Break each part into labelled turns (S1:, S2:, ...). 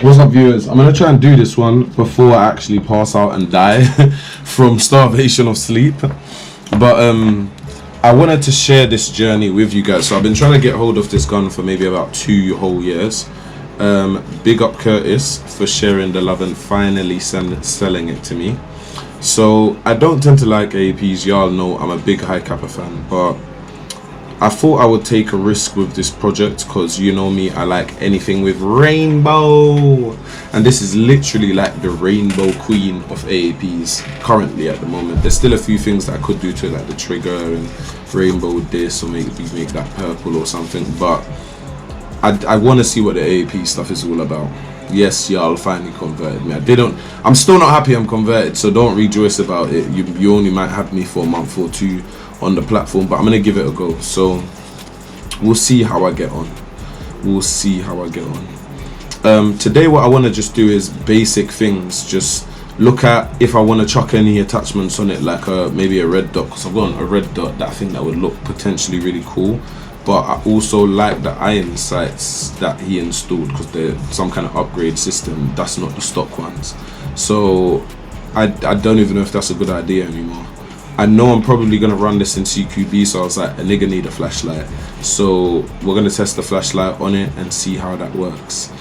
S1: What's up, viewers? I'm gonna try and do this one before I actually pass out and die from starvation of sleep. But I wanted to share this journey with you guys. So I've been trying to get hold of this gun for maybe about 2 whole years. Big up Curtis for sharing the love and finally selling it to me. So I don't tend to like AAPs. Y'all know I'm a big High Kappa fan, but I thought I would take a risk with this project because you know me, I like anything with rainbow, and this is literally like the rainbow queen of AAPs currently at the moment. There's still a few things that I could do to it, like the trigger and rainbow this, or maybe make that purple or something, but I want to see what the AAP stuff is all about. Yes, y'all finally converted me. I'm still not happy I'm converted, so don't rejoice about it. You only might have me for a month or 2 on the platform, but I'm gonna give it a go. So we'll see how I get on. Today what I want to just do is basic things. Just look at if I want to chuck any attachments on it, like maybe a red dot, because I've got a red dot that I think that would look potentially really cool. But I also like the iron sights that he installed because they're some kind of upgrade system. That's not the stock ones. So I don't even know if that's a good idea anymore. I know I'm probably going to run this in CQB, so I was like, a nigga need a flashlight. So we're going to test the flashlight on it and see how that works.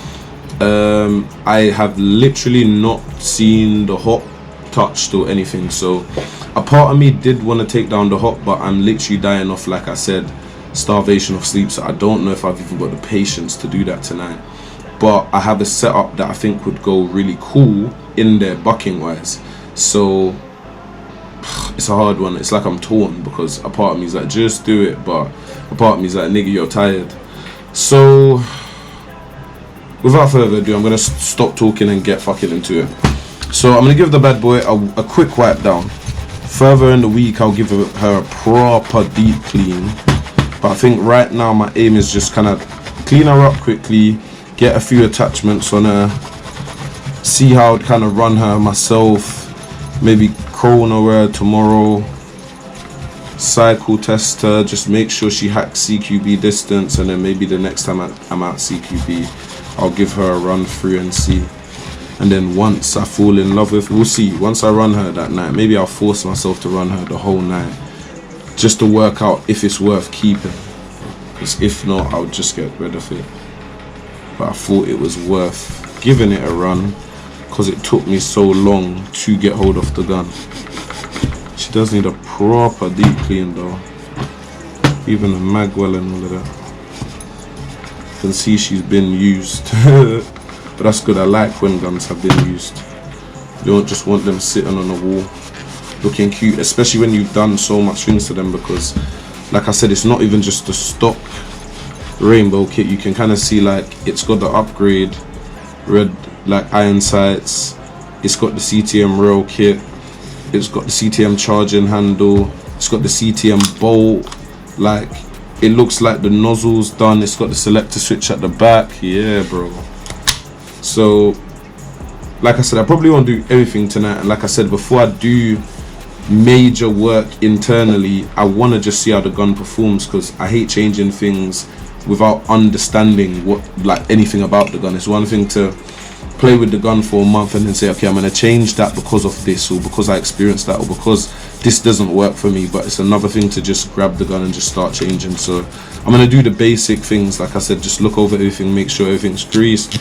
S1: I have literally not seen the hop touched or anything. So a part of me did want to take down the hop, but I'm literally dying off, like I said, starvation of sleep. So I don't know if I've even got the patience to do that tonight. But I have a setup that I think would go really cool in there bucking wise. So it's a hard one. It's like I'm torn because a part of me is like, just do it, but a part of me is like, nigga, you're tired. So without further ado, I'm gonna stop talking and get fucking into it. So I'm gonna give the bad boy a quick wipe down. Further in the week, I'll give her a proper deep clean, but I think right now my aim is just kind of clean her up quickly, get a few attachments on her, see how I'd kind of run her myself, maybe chrono her tomorrow, cycle test her, just make sure she hacks CQB distance, and then maybe the next time I'm at CQB, I'll give her a run through and see. And then once I fall in love with, we'll see, once I run her that night, maybe I'll force myself to run her the whole night just to work out if it's worth keeping, because if not, I'll just get rid of it. But I thought it was worth giving it a run because it took me so long to get hold of the gun. She does need a proper deep clean though, even the magwell and all of that. You can see she's been used. But that's good. I like when guns have been used. You don't just want them sitting on the wall looking cute, especially when you've done so much things to them, because like I said, it's not even just the stock rainbow kit. You can kind of see like it's got the upgrade red like iron sights, it's got the CTM rail kit, it's got the CTM charging handle, it's got the CTM bolt, like it looks like the nozzle's done, it's got the selector switch at the back. Yeah bro. So like I said, I probably won't do everything tonight, and like I said, before I do major work internally, I want to just see how the gun performs, because I hate changing things without understanding what, like, anything about the gun. It's one thing to play with the gun for a month and then say, okay, I'm going to change that because of this, or because I experienced that, or because this doesn't work for me. But it's another thing to just grab the gun and just start changing. So I'm going to do the basic things. Like I said, just look over everything, make sure everything's greased,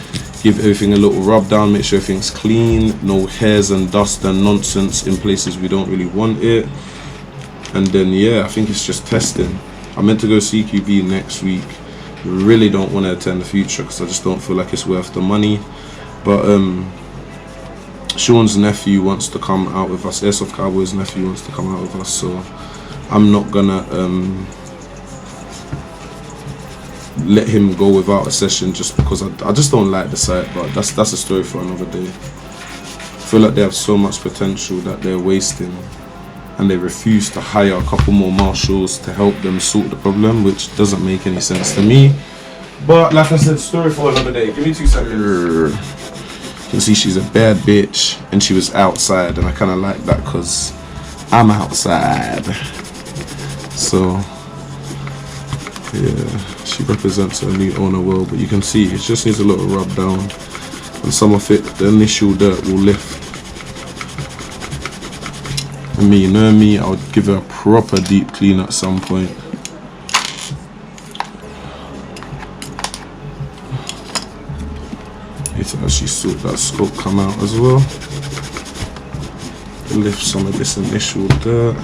S1: give everything a little rub down, make sure everything's clean, no hairs and dust and nonsense in places we don't really want it. And then yeah, I think it's just testing. I'm meant to go CQB next week. Really don't want to attend the future because I just don't feel like it's worth the money. But Sean's nephew wants to come out with us, Airsoft Cowboy's nephew wants to come out with us, so I'm not gonna let him go without a session just because I just don't like the site. But that's a story for another day. I feel like they have so much potential that they're wasting, and they refuse to hire a couple more marshals to help them sort the problem, which doesn't make any sense to me. But like I said, story for another day. Give me 2 seconds. You can see she's a bad bitch, and she was outside, and I kind of like that because I'm outside. So yeah, she represents her new owner well, but you can see it just needs a little rub down. and some of it, the initial dirt will lift. And me, you know me, I would give it a proper deep clean at some point. Need to actually sort that scope come out as well. Lift some of this initial dirt,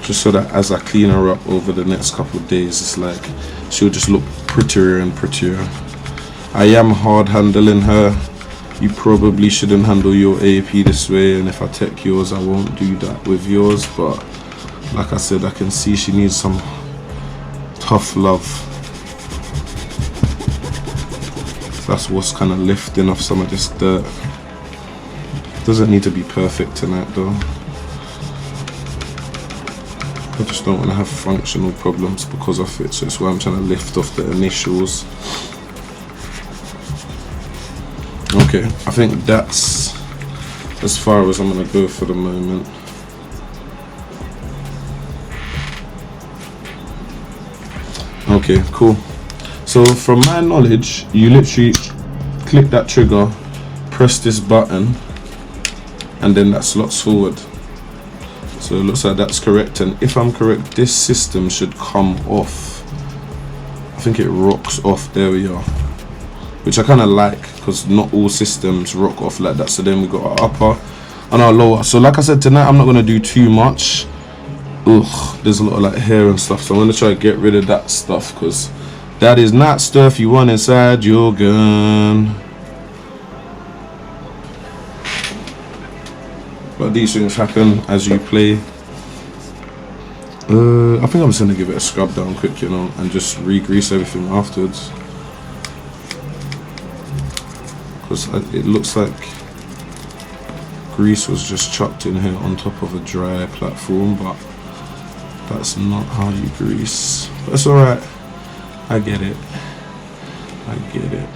S1: just so that as I clean her up over the next couple of days, it's like she'll just look prettier and prettier. I am hard handling her. You probably shouldn't handle your AAP this way, and if I take yours, I won't do that with yours. But like I said, I can see she needs some tough love. So that's what's kind of lifting off some of this dirt. Doesn't need to be perfect tonight though. I just don't want to have functional problems because of it, so that's why I'm trying to lift off the initials. Okay, I think that's as far as I'm going to go for the moment. Okay, cool. So from my knowledge, you literally click that trigger, press this button, and then that slots forward. So it looks like that's correct, and if I'm correct, this system should come off. I think it rocks off. There we are, which I kind of like, because not all systems rock off like that. So then we got our upper and our lower. So like I said, tonight I'm not going to do too much. Ugh, there's a lot of like hair and stuff, so I'm going to try to get rid of that stuff, because that is not stuff you want inside your gun. But these things happen as you play. I think I'm just going to give it a scrub down quick, you know, and just re-grease everything afterwards. Because it looks like grease was just chucked in here on top of a dry platform, but that's not how you grease. But it's alright. I get it. I get it.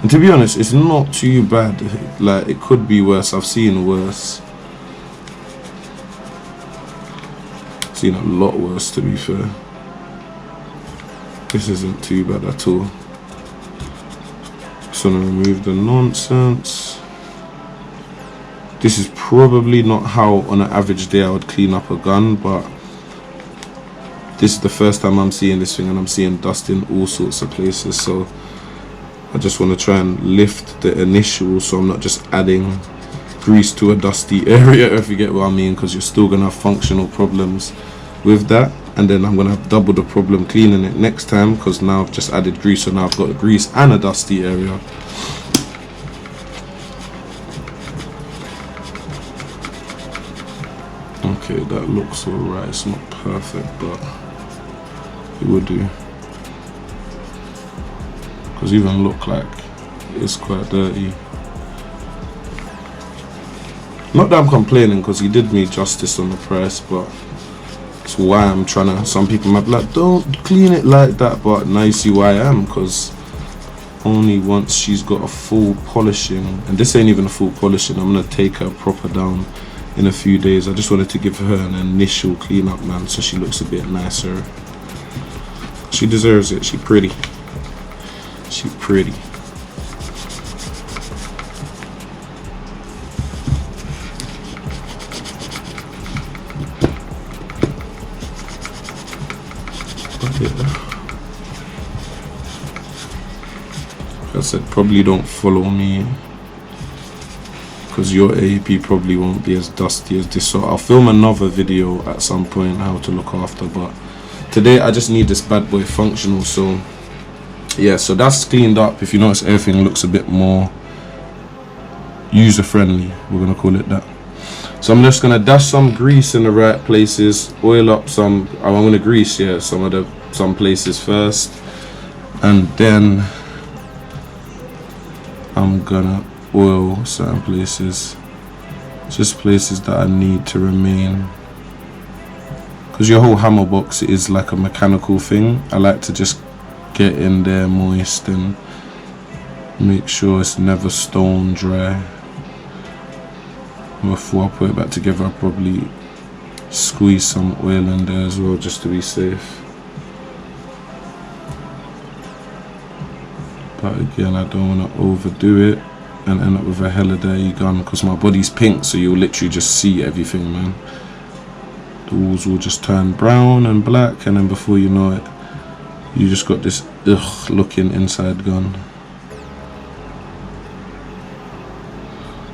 S1: And to be honest, it's not too bad. Like, it could be worse. I've seen worse. I've seen a lot worse, to be fair. This isn't too bad at all. Just want to remove the nonsense. This is probably not how on an average day I would clean up a gun, but this is the first time I'm seeing this thing, and I'm seeing dust in all sorts of places. So I just want to try and lift the initial, so I'm not just adding grease to a dusty area, if you get what I mean, because you're still going to have functional problems with that. And then I'm going to have double the problem cleaning it next time, because now I've just added grease, so now I've got a grease and a dusty area. Okay, that looks alright. It's not perfect, but it will do. Because even look like it's quite dirty. Not that I'm complaining, because he did me justice on the price, but it's why I'm trying to. Some people might be like, don't clean it like that, but now you see why I am, because only once she's got a full polishing, and this ain't even a full polishing, I'm going to take her proper down in a few days. I just wanted to give her an initial cleanup, man, so she looks a bit nicer. She deserves it. She pretty. She pretty. But yeah. Like I said, probably don't follow me, because your AAP probably won't be as dusty as this. So I'll film another video at some point how to look after, but today I just need this bad boy functional. So yeah, so that's cleaned up. If you notice, everything looks a bit more user friendly, we're gonna call it that. So I'm just gonna dash some grease in the right places, oil up some. I'm gonna grease, yeah, some places first, and then I'm gonna oil certain places, just places that I need to remain, because your whole hammer box is like a mechanical thing. I like to just get in there moist and make sure it's never stone dry. Before I put it back together, I'll probably squeeze some oil in there as well, just to be safe. but again, I don't want to overdo it and end up with a hella dirty gun, because my body's pink, so you'll literally just see everything, man. The walls will just turn brown and black, and then before you know it, you just got this ugh looking inside gun.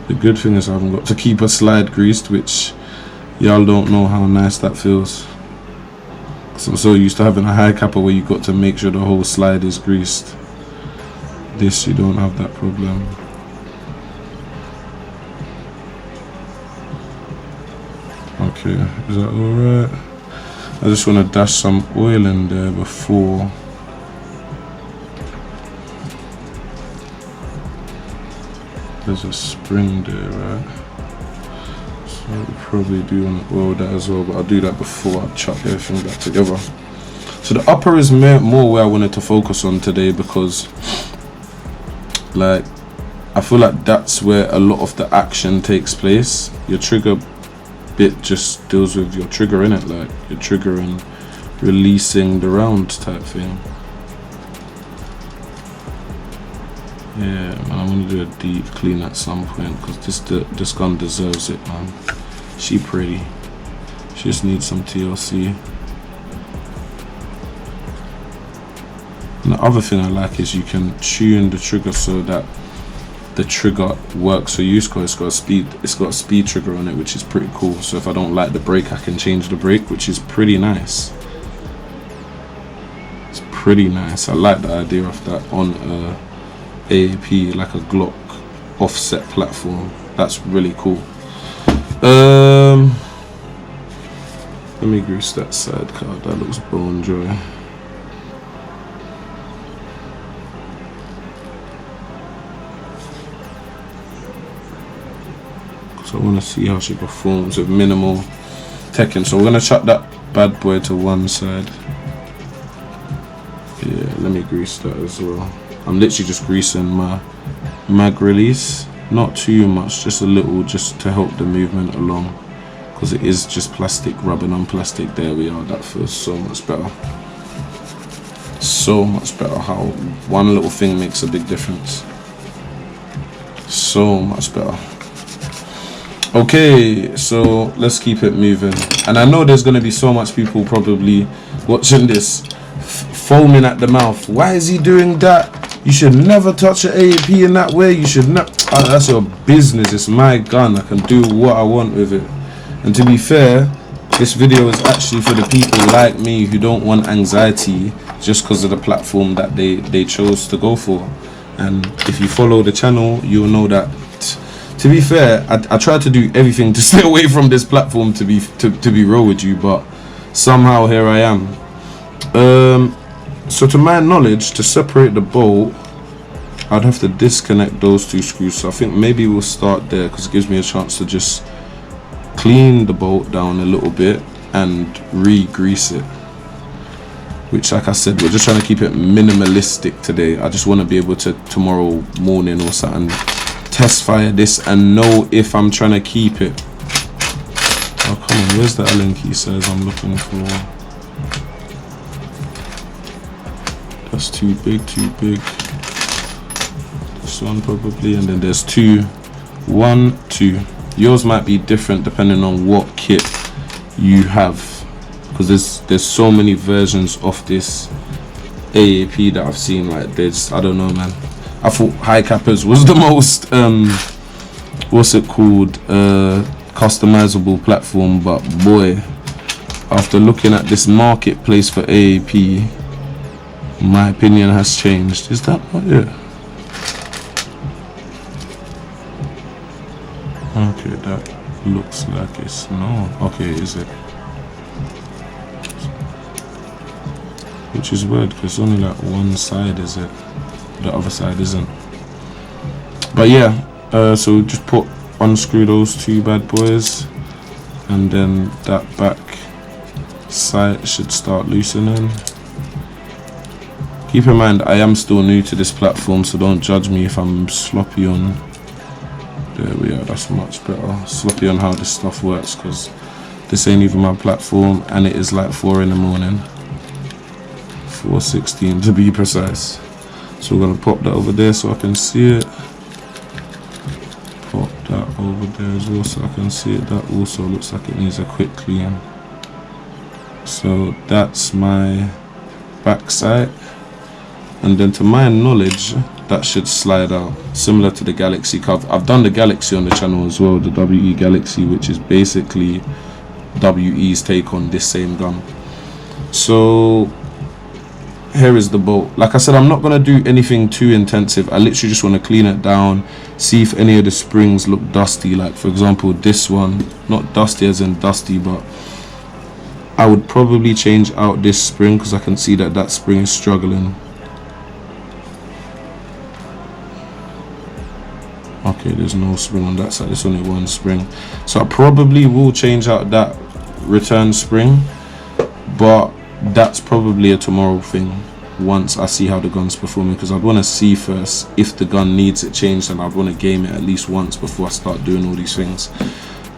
S1: The good thing is I haven't got to keep a slide greased, which y'all don't know how nice that feels. Because I'm so used to having a high capper where you got to make sure the whole slide is greased. This, you don't have that problem. Okay, is that alright? I just want to dash some oil in there before. There's a spring there, right? So I'll probably do want to oil that as well, but I'll do that before I chuck everything back together. So the upper is more where I wanted to focus on today, because like I feel like that's where a lot of the action takes place. Your trigger bit just deals with your trigger in it, like your trigger and releasing the round type thing. Yeah, man, I want to do a deep clean at some point, because this gun deserves it, man. She pretty. She just needs some TLC. And the other thing I like is you can tune the trigger so that the trigger works for you. It's got a speed trigger on it, which is pretty cool. So if I don't like the brake, I can change the brake, which is pretty nice. It's pretty nice. I like the idea of that on AAP, like a Glock offset platform. That's really cool. Let me grease that side card. That looks bone dry. So I want to see how she performs with minimal teching. So we're gonna chuck that bad boy to one side. Yeah, let me grease that as well. I'm literally just greasing my mag release, not too much, just a little, just to help the movement along, because it is just plastic rubbing on plastic. There we are. That feels so much better. So much better. How one little thing makes a big difference. So much better. Okay, so let's keep it moving. And I know there's going to be so much people probably watching this foaming at the mouth. Why is he doing that? You should never touch an AAP in that way. You should not. Oh, that's your business. It's my gun. I can do what I want with it. And to be fair, this video is actually for the people like me who don't want anxiety just because of the platform that they chose to go for. And if you follow the channel, you'll know that. To be fair, I try to do everything to stay away from this platform, to be real with you, but somehow here I am. So to my knowledge, to separate the bolt, I'd have to disconnect those two screws. So I think maybe we'll start there, because it gives me a chance to just clean the bolt down a little bit and re-grease it. Which, like I said, we're just trying to keep it minimalistic today. I just want to be able to, tomorrow morning or something, test fire this and know if I'm trying to keep it. Oh, come on, where's the Allen key size I'm looking for? That's too big. This one probably, and then there's 2, 1, 2. Yours might be different depending on what kit you have, because there's so many versions of this AAP that I've seen. Like, there's, I don't know, man. I thought high cappers was the most what's it called, customizable platform, but boy, after looking at this marketplace for AAP, my opinion has changed. Is that not it? Okay, that looks like it's no. Okay, is it? Which is weird, because only like one side is it, the other side isn't. But yeah, so just unscrew those 2 bad boys, and then that back side should start loosening. Keep in mind, I am still new to this platform, so don't judge me if I'm sloppy on. There we are, that's much better. Sloppy on how this stuff works, because this ain't even my platform, and it is like 4 in the morning. 4:16 to be precise. So we're going to pop that over there so I can see it. Pop that over there as well so I can see it. That also looks like it needs a quick clean. So that's my backside. And then to my knowledge, that should slide out. Similar to the Galaxy cover. I've done the Galaxy on the channel as well, the WE Galaxy, which is basically WE's take on this same gun. So here is the bolt. Like I said, I'm not going to do anything too intensive. I literally just want to clean it down, see if any of the springs look dusty. Like for example this one, not dusty as in dusty, but I would probably change out this spring because I can see that that spring is struggling. Okay, there's no spring on that side, there's only one spring. So I probably will change out that return spring, but that's probably a tomorrow thing once I see how the gun's performing, because I'd want to see first if the gun needs it changed, and I'd want to game it at least once before I start doing all these things.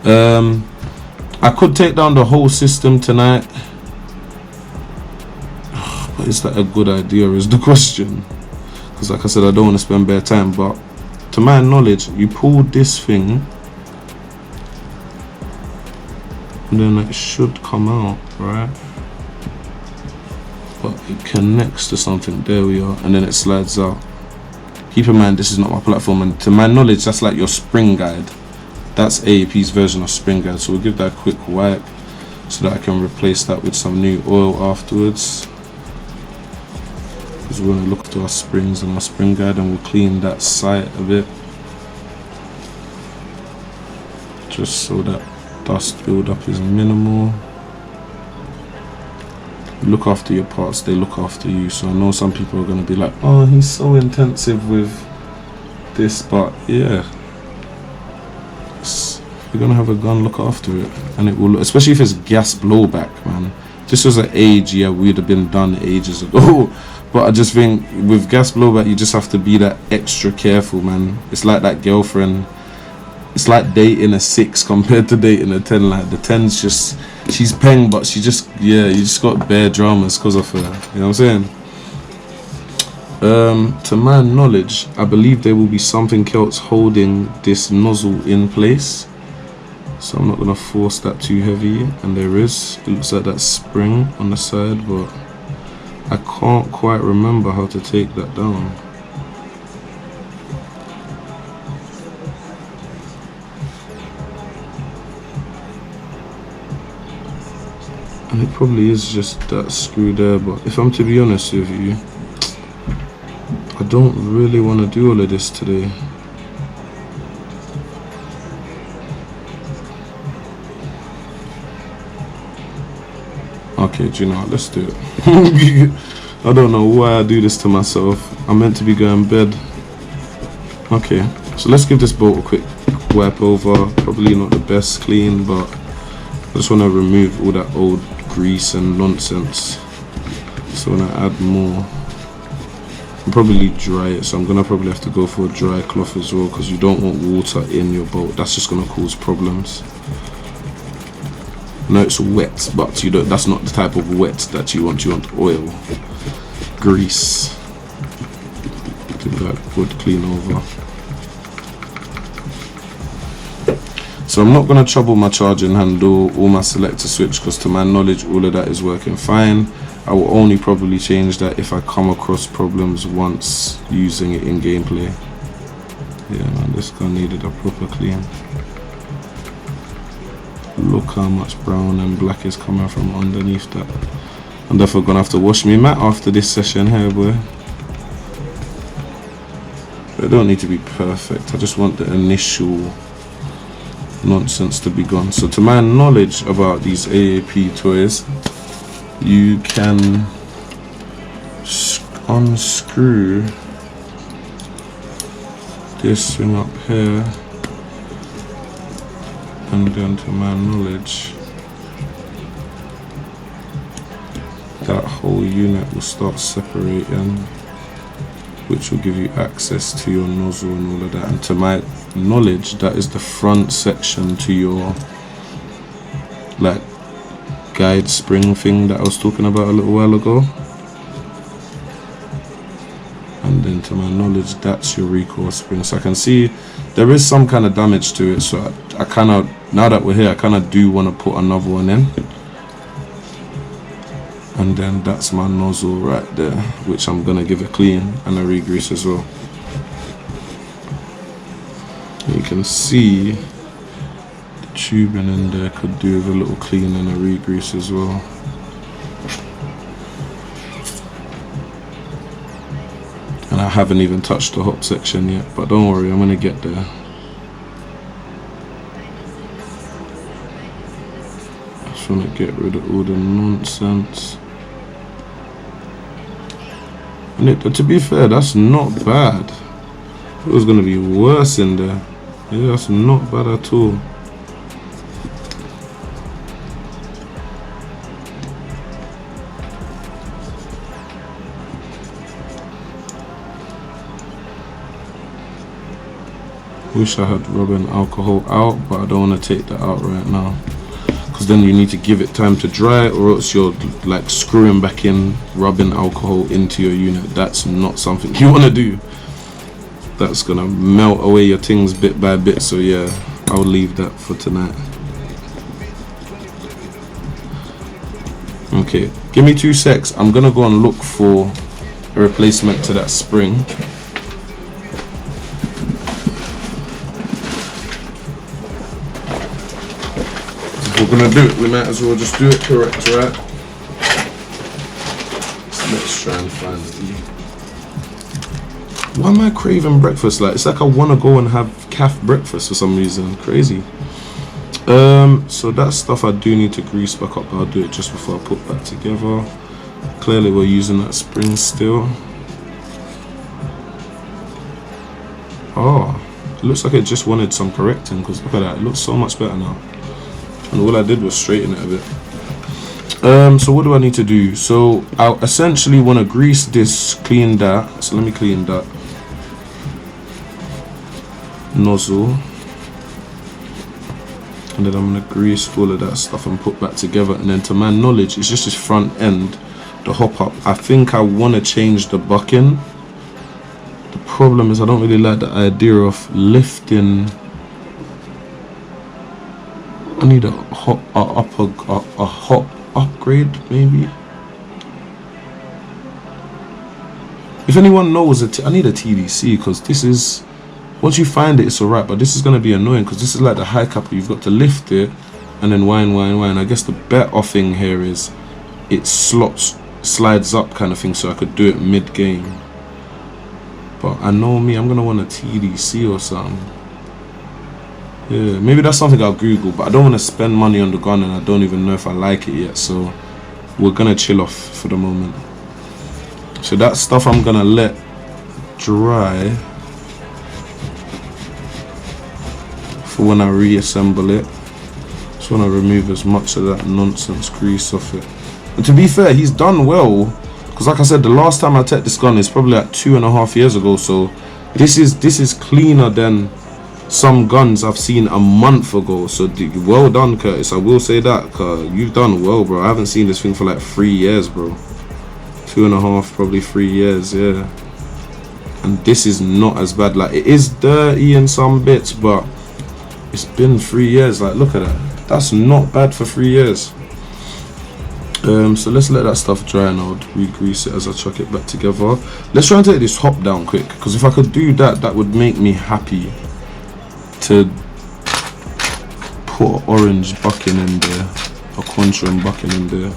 S1: I could take down the whole system tonight, but is that a good idea is the question, because like I said, I don't want to spend bare time. But to my knowledge, you pull this thing and then it should come out, right? But it connects to something, there we are, and then it slides out. Keep in mind this is not my platform, and to my knowledge that's like your spring guide. That's AAP's version of spring guide. So we'll give that a quick wipe so that I can replace that with some new oil afterwards, because we're going to look to our springs and our spring guide, and we'll clean that sight a bit just so that dust build-up is minimal. Look after your parts, they look after you. So I know some people are going to be like, oh, he's so intensive with this, but yeah, you're going to have a gun, look after it, and it will, especially if it's gas blowback, man. This was an age, yeah, we'd have been done ages ago. But I just think with gas blowback, you just have to be that extra careful, man. It's like that girlfriend. It's like dating a 6 compared to dating a 10. Like the 10's just, she's peng, but she just, yeah, you just got bare dramas because of her. You know what I'm saying? To my knowledge, I believe there will be something else holding this nozzle in place. So I'm not gonna force that too heavy, and there is. It looks like that spring on the side, but I can't quite remember how to take that down. And it probably is just that screw there, but if I'm to be honest with you, I don't really want to do all of this today. Okay, do you know what? Let's do it. I don't know why I do this to myself. I'm meant to be going bed. Okay, so let's give this bolt a quick wipe over. Probably not the best clean, but I just want to remove all that old grease and nonsense. So when I add more, I'll probably dry it. So I'm gonna probably have to go for a dry cloth as well, because you don't want water in your bolt. That's just gonna cause problems. No, it's wet, but you don't. That's not the type of wet that you want. You want oil, grease. Give that a good clean over. So I'm not going to trouble my charging handle or my selector switch, because to my knowledge all of that is working fine. I will only probably change that if I come across problems once using it in gameplay. Yeah man, this gun needed a proper clean. Look how much brown and black is coming from underneath that. I'm definitely gonna have to wash me mat after this session here, boy. But it don't need to be perfect. I just want the initial nonsense to be gone. So to my knowledge about these AAP toys, you can unscrew this thing up here, and then to my knowledge that whole unit will start separating, which will give you access to your nozzle and all of that. And to my knowledge, that is the front section to your like guide spring thing that I was talking about a little while ago. And then knowledge that's your recoil spring. So I can see there is some kind of damage to it, so I kind of, now that we're here, I kind of do want to put another one in. And then that's my nozzle right there, which I'm gonna give a clean and a re-grease as well. You can see the tubing in there could do with a little clean and a re-grease as well. And I haven't even touched the hop section yet, but don't worry, I'm gonna get there. I just wanna get rid of all the nonsense. And to be fair, that's not bad. It was gonna be worse in there. Yeah, that's not bad at all. Wish I had rubbing alcohol out, but I don't want to take that out right now, because then you need to give it time to dry, or else you're like screwing back in rubbing alcohol into your unit. That's not something you want to do. That's gonna melt away your things bit by bit. So yeah, I'll leave that for tonight. Okay, give me 2 secs. I'm gonna go and look for a replacement to that spring. If we're gonna do it, we might as well just do it correct, right? So let's try and find the... Why am I craving breakfast? Like, it's like I want to go and have calf breakfast for some reason. Crazy. So that stuff I do need to grease back up. I'll do it just before I put that together. Clearly we're using that spring still. Oh, it looks like it just wanted some correcting, because look at that, it looks so much better now. And all I did was straighten it a bit. So what do I need to do? So I essentially want to grease this, clean that. So let me clean that nozzle, and then I'm going to grease all of that stuff and put back together. And then to my knowledge, it's just this front end, the hop up. I think I want to change the bucking. The problem is I don't really like the idea of lifting. I need a hop upgrade maybe. If anyone knows it, I need a TDC, because this is, once you find it, it's alright, but this is going to be annoying, because this is like the high cap. You've got to lift it and then wind. I guess the better thing here is it slides up kind of thing, so I could do it mid game. But I know me, I'm going to want a TDC or something. Yeah, maybe that's something I'll Google, but I don't want to spend money on the gun and I don't even know if I like it yet, so we're gonna chill off for the moment. So that stuff I'm gonna let dry for when I reassemble it. Just want to remove as much of that nonsense grease off it. And to be fair, he's done well, because like I said, the last time I tested this gun is probably like 2.5 years ago, so this is cleaner than some guns I've seen a month ago. So well done, Curtis, I will say that, cause you've done well, bro. I haven't seen this thing for like 3 years, bro. 2.5, probably 3 years, yeah. And this is not as bad. Like, it is dirty in some bits, but it's been 3 years. Like, look at that, that's not bad for 3 years. So let's let that stuff dry and I'll re-grease it as I chuck it back together. Let's try and take this hop down quick, because if I could do that, that would make me happy to put orange bucking in there, a Quantrum bucking in there.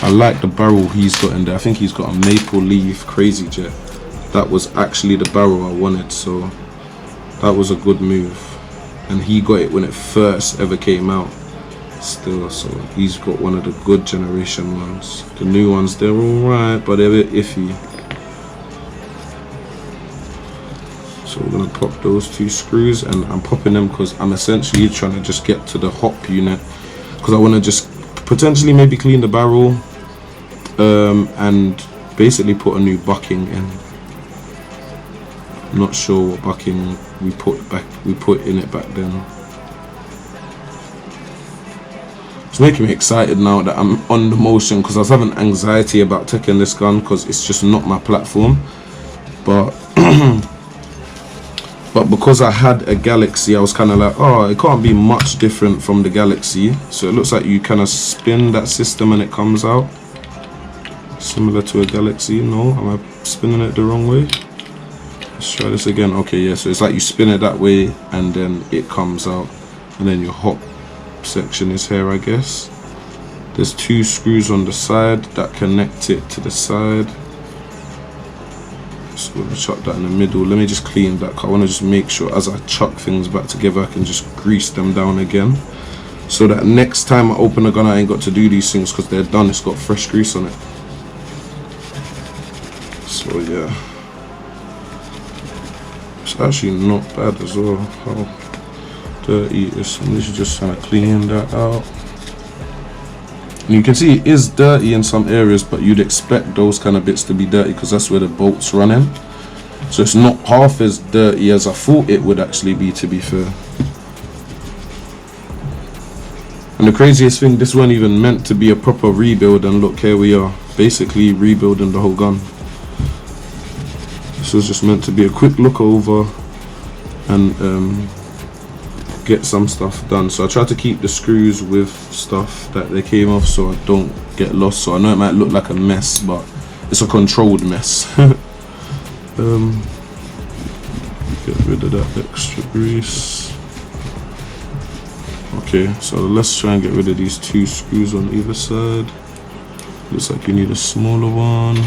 S1: I like the barrel he's got in there. I think he's got a maple leaf crazy jet. That was actually the barrel I wanted, so that was a good move. And he got it when it first ever came out still, so he's got one of the good generation ones. The new ones, they're alright, but they're a bit iffy. So we're gonna pop those 2 screws, and I'm popping them because I'm essentially trying to just get to the hop unit, because I want to just potentially maybe clean the barrel and basically put a new bucking in. I'm not sure what bucking we put in it back then. It's making me excited now that I'm on the motion, because I was having anxiety about taking this gun because it's just not my platform. But but because I had a Galaxy, I was kind of like, oh, it can't be much different from the Galaxy. So it looks like you kind of spin that system and it comes out similar to a Galaxy. No, am I spinning it the wrong way? Let's try this again. Okay, yeah, so it's like you spin it that way and then it comes out, and then your hop section is here, I guess. There's 2 screws on the side that connect it to the side. So I'm gonna chuck that in the middle. Let me just clean that, 'cause I want to just make sure as I chuck things back together I can just grease them down again, so that next time I open a gun I ain't got to do these things, because they're done, it's got fresh grease on it. So yeah, it's actually not bad as well how dirty it is. Somebody should just kind of clean that out. And you can see it is dirty in some areas, but you'd expect those kind of bits to be dirty because that's where the bolts run in. So it's not half as dirty as I thought it would actually be, to be fair. And the craziest thing, this wasn't even meant to be a proper rebuild, and look, here we are, basically rebuilding the whole gun. This was just meant to be a quick look over and get some stuff done. So I tried to keep the screws with stuff that they came off so I don't get lost. So I know it might look like a mess, but it's a controlled mess. Get rid of that extra grease. Okay, so let's try and get rid of these 2 screws on either side. Looks like you need a smaller one.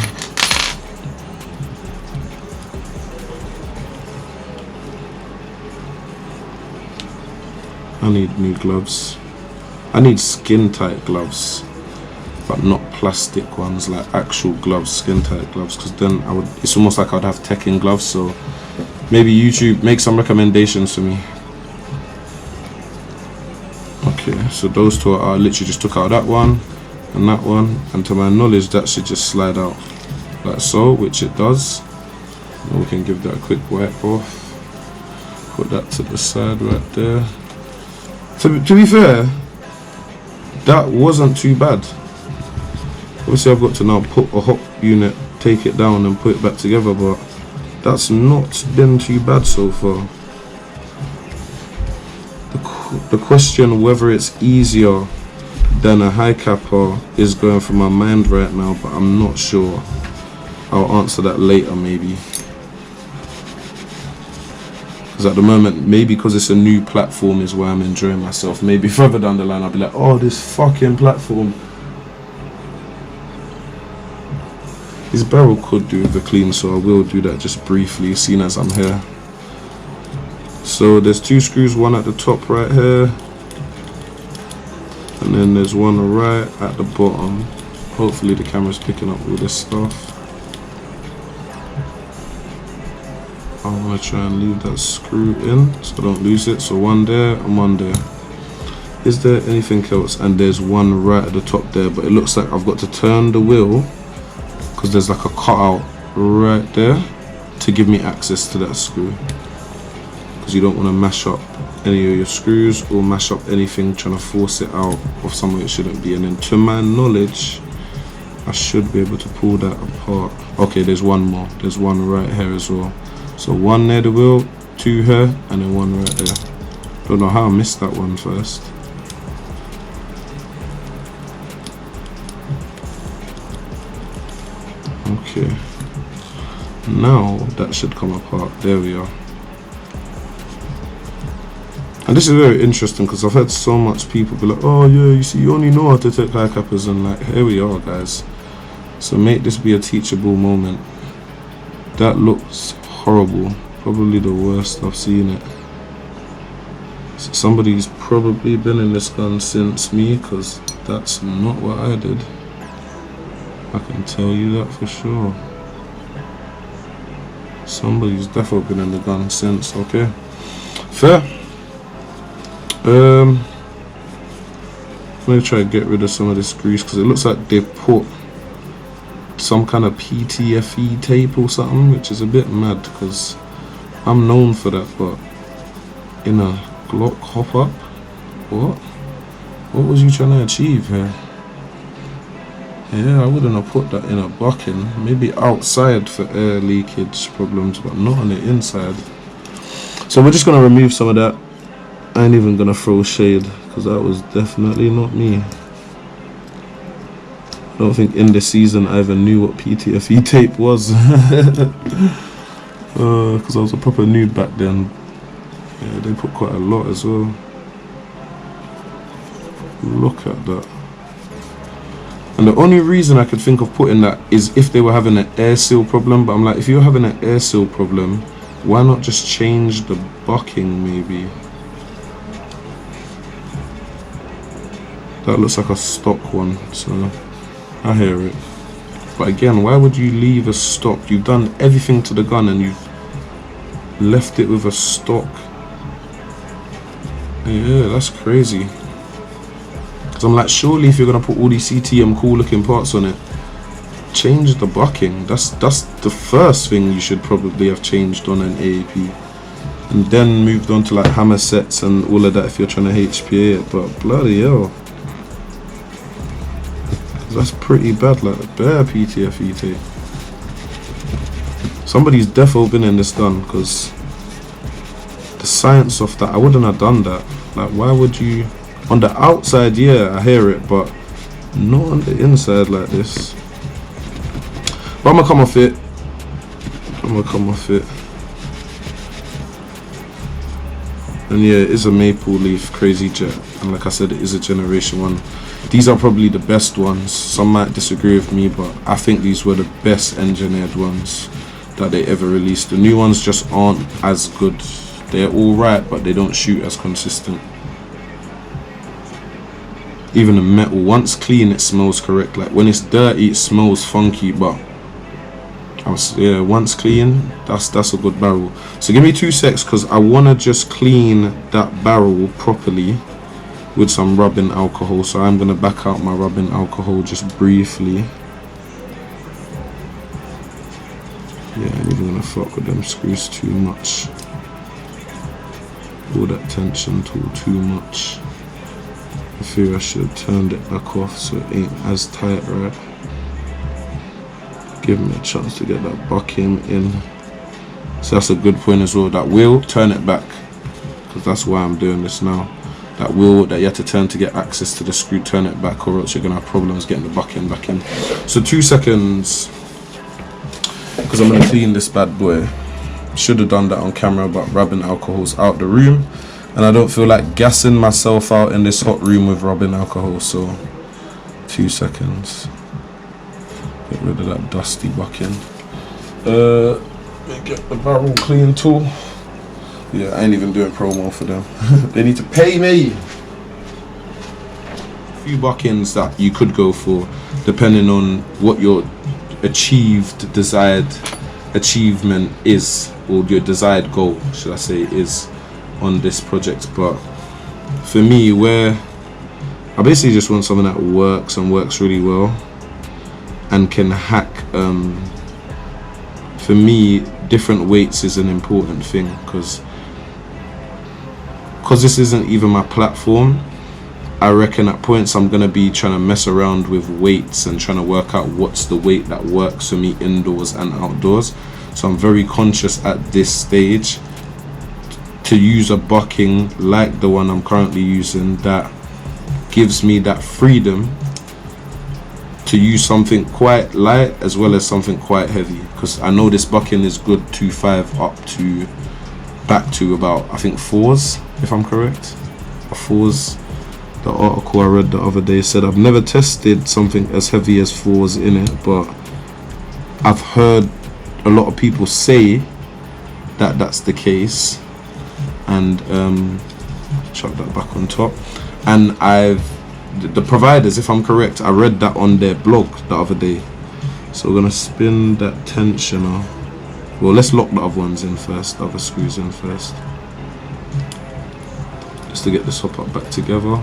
S1: I need new gloves. I need skin tight gloves, but not plastic ones, like actual gloves, skin tight gloves, because then it's almost like I'd have Tekken gloves. So maybe YouTube, make some recommendations for me. Okay, so those 2 I literally just took out that one and that one, and to my knowledge that should just slide out like so, which it does. And we can give that a quick wipe off, put that to the side right there. To be fair, that wasn't too bad. Obviously I've got to now put a hop unit, take it down and put it back together, but that's not been too bad so far. The question whether it's easier than a high capper is going through my mind right now, but I'm not sure. I'll answer that later maybe. Because at the moment, maybe because it's a new platform is why I'm enjoying myself. Maybe further down the line I'll be like, oh, this fucking platform. His barrel could do with the clean, so I will do that just briefly, seeing as I'm here. So there's 2 screws, one at the top right here, and then there's one right at the bottom. Hopefully the camera's picking up all this stuff. I'm going to try and leave that screw in so I don't lose it. So one there and one there. Is there anything else? And there's one right at the top there, but it looks like I've got to turn the wheel because there's like a cutout right there to give me access to that screw, because you don't want to mash up any of your screws or mash up anything trying to force it out of somewhere it shouldn't be. And then to my knowledge I should be able to pull that apart. Okay, there's one more, there's one right here as well. So one near the wheel, 2 here, and then one right there. Don't know how I missed that one first. Okay, now that should come apart. There we are. And this is very interesting because I've had so much people be like, oh yeah, you see, you only know how to take high cappers, and like, here we are guys. So make this be a teachable moment. That looks horrible, probably the worst I've seen it. So somebody's probably been in this gun since me, because that's not what I did. I can tell you that for sure. Somebody's definitely been in the gun since. Okay, fair. I'm gonna try to get rid of some of this grease because it looks like they put some kind of PTFE tape or something, which is a bit mad because I'm known for that, but in a Glock hop up, what? What was you trying to achieve here? Yeah, I wouldn't have put that in a bucking. Maybe outside for air leakage problems, but not on the inside. So we're just gonna remove some of that. I ain't even gonna throw shade because that was definitely not me. I don't think in this season I even knew what PTFE tape was. Because I was a proper noob back then. Yeah, they put quite a lot as well. Look at that. And the only reason I could think of putting that is if they were having an air seal problem. But I'm like, if you're having an air seal problem, why not just change the bucking maybe? That looks like a stock one, so I hear it. But again, why would you leave a stock? You've done everything to the gun and you've left it with a stock. Yeah, that's crazy. Because I'm like, surely if you're going to put all these CTM cool looking parts on it, change the bucking. That's the first thing you should probably have changed on an AAP. And then moved on to like hammer sets and all of that if you're trying to HPA it. But bloody hell. That's pretty bad, like bare PTFE tape. Somebody's defo been in this gun, because the science of that, I wouldn't have done that. Like, why would you? On the outside, yeah, I hear it, but not on the inside like this. But I'm gonna come off it. And yeah, it is a maple leaf crazy jet, and like I said, it is a generation 1. These are probably the best ones. Some might disagree with me, but I think these were the best engineered ones that they ever released. The new ones just aren't as good. They're alright, but they don't shoot as consistent. Even the metal, once clean, it smells correct. Like when it's dirty, it smells funky, but yeah, once clean, that's a good barrel. So give me 2 secs, because I want to just clean that barrel properly with some rubbing alcohol. So I'm going to back out my rubbing alcohol just briefly. Yeah, I ain't even going to fuck with them screws too much. All that tension tool too much. I feel I should have turned it back off so it ain't as tight, right? Give me a chance to get that bucking in. So that's a good point as well. That wheel, turn it back, because that's why I'm doing this now. That wheel that you have to turn to get access to the screw, turn it back, or else you're gonna have problems getting the bucking back in. So 2 seconds, because I'm gonna clean this bad boy. Should have done that on camera, but rubbing alcohol's out the room, and I don't feel like gassing myself out in this hot room with rubbing alcohol. So 2 seconds. Get rid of that dusty bucking. Let me get the barrel clean tool. Yeah, I ain't even doing promo for them. They need to pay me. A few buckings that you could go for, depending on what your desired achievement is, or your desired goal, should I say, is on this project. But for me, where I basically just want something that works and works really well and can hack. For me, different weights is an important thing, because this isn't even my platform. I reckon at points I'm gonna be trying to mess around with weights and trying to work out what's the weight that works for me indoors and outdoors. So I'm very conscious at this stage to use a bucking like the one I'm currently using that gives me that freedom to use something quite light as well as something quite heavy, because I know this bucking is good 2.5 up to back to about, I think, 4s, if I'm correct. A 4s. The article I read the other day said I've never tested something as heavy as 4s in it, but I've heard a lot of people say that that's the case. And chuck that back on top. And the providers, if I'm correct, I read that on their blog the other day. So we're gonna spin that tensioner. Well, let's lock the other ones in first, the other screws in first, just to get this hop up back together.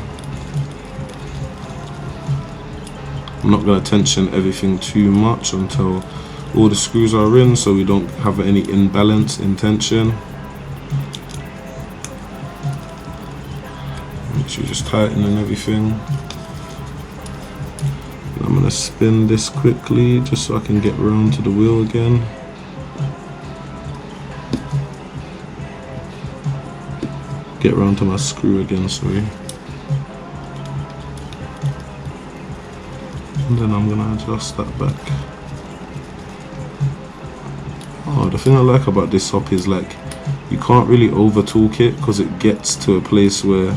S1: I'm not gonna tension everything too much until all the screws are in, so we don't have any imbalance in tension. Make literally just tightening everything. And I'm gonna spin this quickly just so I can get round to the wheel again. Get round to my screw again, sorry. And then I'm gonna adjust that back. Oh, the thing I like about this hop is like you can't really over torque it because it gets to a place where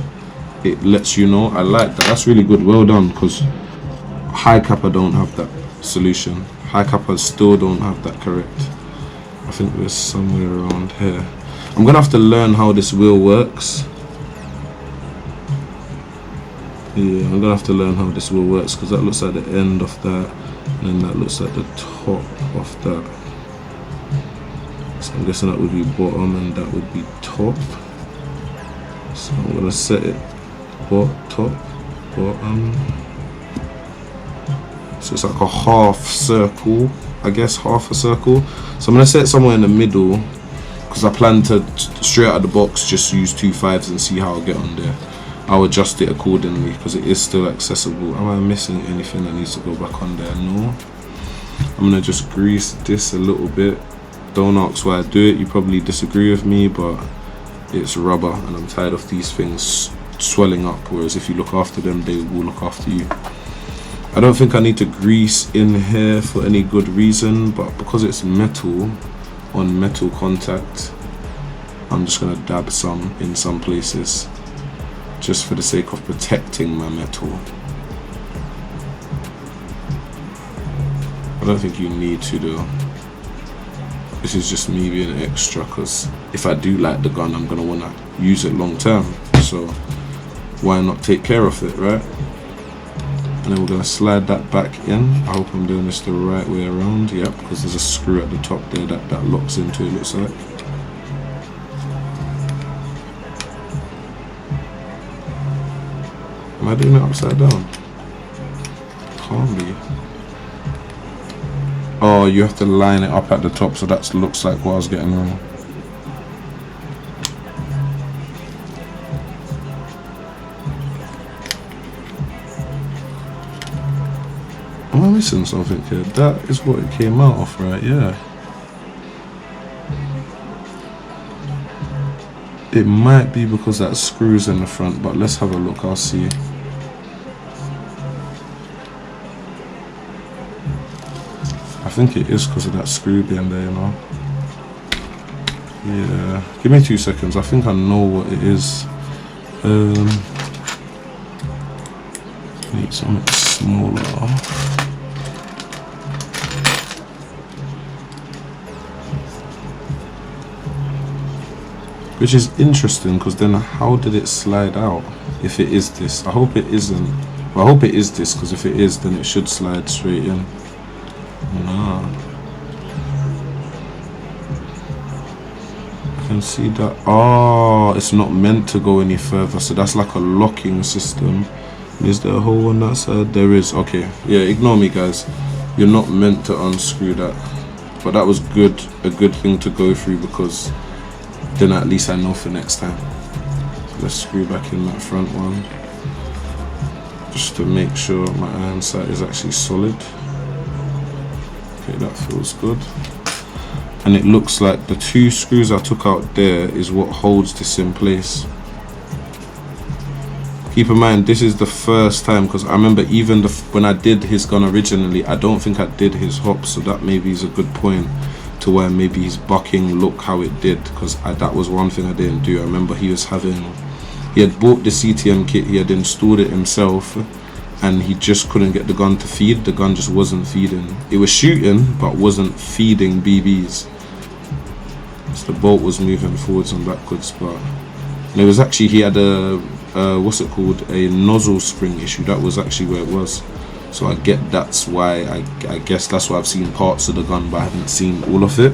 S1: it lets you know. I like that. That's really good. Well done, because high kappa don't have that solution. High kappa still don't have that correct. I think we're somewhere around here. I'm gonna have to learn how this wheel works. Yeah, I'm gonna have to learn how this wheel works because that looks like the end of that, and then that looks like the top of that. So I'm guessing that would be bottom and that would be top. So I'm gonna set it top, bottom. So it's like a half circle, I guess, half a circle. So I'm gonna set it somewhere in the middle because I plan to straight out of the box just use 2 5s and see how I get on there. I'll adjust it accordingly because it is still accessible. Am I missing anything that needs to go back on there? No. I'm gonna just grease this a little bit. Don't ask why I do it, you probably disagree with me, but it's rubber and I'm tired of these things swelling up, whereas if you look after them, they will look after you. I don't think I need to grease in here for any good reason, but because it's metal on metal contact, I'm just gonna dab some in some places just for the sake of protecting my metal. I don't think you need to though. This is just me being extra because if I do like the gun, I'm gonna wanna use it long term. So why not take care of it, right? And then we're gonna slide that back in. I hope I'm doing this the right way around. Yep, because there's a screw at the top there that locks into it, looks like. Am I doing it upside down? Can't be. Oh, you have to line it up at the top, so that looks like what I was getting wrong. Am I missing something here? That is what it came out of, right? Yeah. It might be because that screw's in the front, but let's have a look, I'll see. I think it is because of that screw being there, you know. Yeah, give me 2 seconds. I think I know what it is. Need something smaller. Which is interesting because then how did it slide out if it is this? I hope it isn't. Well, I hope it is this because if it is, then it should slide straight in. Nah. I can see that. Oh, it's not meant to go any further. So that's like a locking system. Is there a hole on that side? There is. Okay. Yeah, ignore me, guys. You're not meant to unscrew that. But that was good. A good thing to go through because then at least I know for next time. So let's screw back in that front one. Just to make sure my iron sight is actually solid. Okay, that feels good. And it looks like the 2 screws I took out there is what holds this in place. Keep in mind, this is the first time, because I remember even when I did his gun originally, I don't think I did his hop, so that maybe is a good point to where maybe his bucking look how it did, because that was one thing I didn't do. I remember he had bought the CTM kit, he had installed it himself, and he just couldn't get the gun to feed. The gun just wasn't feeding. It was shooting, but wasn't feeding BBs. So the bolt was moving forwards and backwards, but and it was actually, he had a what's it called, a nozzle spring issue. That was actually where it was. So I get that's why I guess that's why I've seen parts of the gun, but I haven't seen all of it.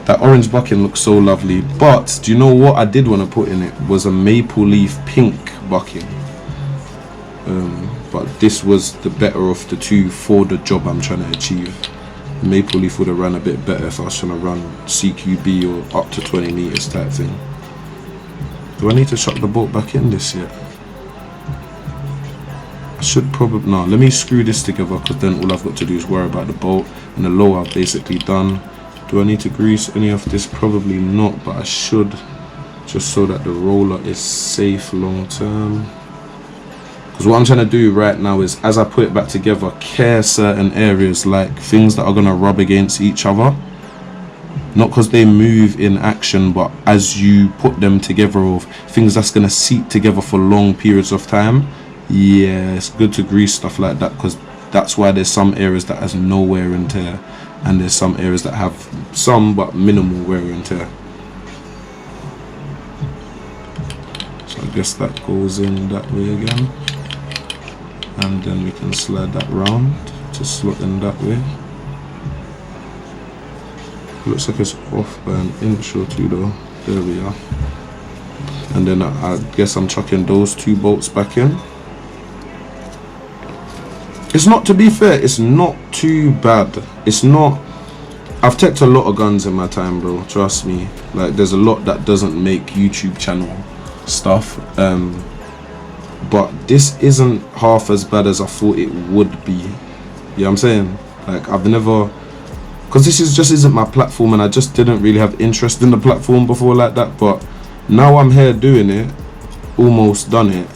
S1: That orange bucking looks so lovely, but do you know what I did want to put in it was a maple leaf pink bucking. But this was the better of the 2 for the job I'm trying to achieve. Maple leaf would have run a bit better if I was trying to run CQB or up to 20 meters type thing. Do I need to chuck the bolt back in this yet? I should probably, no, let me screw this together, because then all I've got to do is worry about the bolt. And the lower I've basically done. Do I need to grease any of this? Probably not, but I should, just so that the roller is safe long term. Because what I'm trying to do right now is, as I put it back together, care certain areas, like things that are going to rub against each other. Not because they move in action, but as you put them together, of things that's going to seat together for long periods of time. Yeah, it's good to grease stuff like that, because that's why there's some areas that has no wear and tear, and there's some areas that have some but minimal wear and tear. So I guess that goes in that way again, and then we can slide that round to slot in that way. Looks like it's off by an inch or two though. There we are. And then I guess I'm chucking those 2 bolts back in. It's not, to be fair, it's not too bad. It's not, I've teched a lot of guns in my time, bro, trust me. Like, there's a lot that doesn't make YouTube channel stuff, but this isn't half as bad as I thought it would be. You know what I'm saying? Like, I've never, because this just isn't my platform, and I just didn't really have interest in the platform before like that. But now I'm here doing it, almost done it,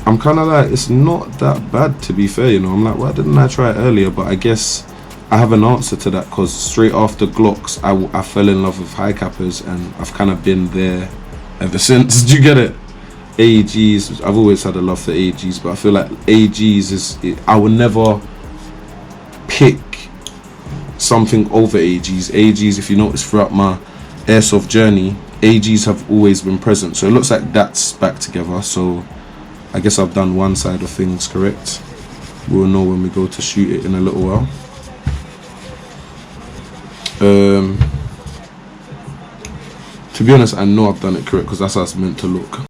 S1: I'm kind of like, it's not that bad, to be fair, you know. I'm like, why didn't I try it earlier? But I guess I have an answer to that, because straight after Glocks, I fell in love with high cappers, and I've kind of been there ever since. Do you get it? AEGs, I've always had a love for AEGs, but I feel like AEGs is, I would never pick something over AEGs. AEGs, if you notice throughout my airsoft journey, AEGs have always been present. So it looks like that's back together. So I guess I've done one side of things correct. We'll know when we go to shoot it in a little while. To be honest, I know I've done it correct, because that's how it's meant to look.